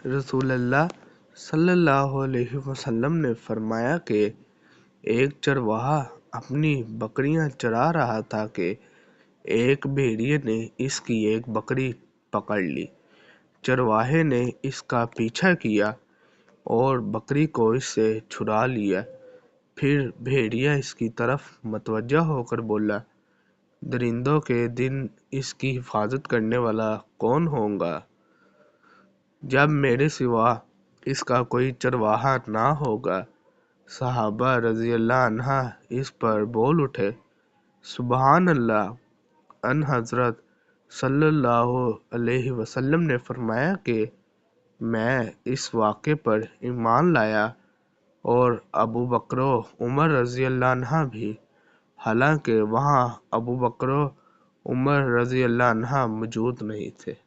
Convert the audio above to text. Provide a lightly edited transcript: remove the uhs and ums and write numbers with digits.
رسول اللہ صلی اللہ علیہ وسلم نے فرمایا کہ ایک چرواہا اپنی بکریاں چرا رہا تھا کہ ایک بھیڑیے نے اس کی ایک بکری پکڑ لی۔ چرواہے نے اس کا پیچھا کیا اور بکری کو اس سے چھڑا لیا۔ پھر بھیڑیا اس کی طرف متوجہ ہو کر بولا، درندوں کے دن اس کی حفاظت کرنے والا کون ہوگا؟ جب میرے سوا اس کا کوئی چرواہا نہ ہوگا۔ صحابہ رضی اللہ عنہ اس پر بول اٹھے، سبحان اللہ! ان حضرت صلی اللہ علیہ وسلم نے فرمایا کہ میں اس واقعے پر ایمان لایا اور ابو بکر و عمر رضی اللہ عنہ بھی، حالانکہ وہاں ابو بکر و عمر رضی اللہ عنہ موجود نہیں تھے۔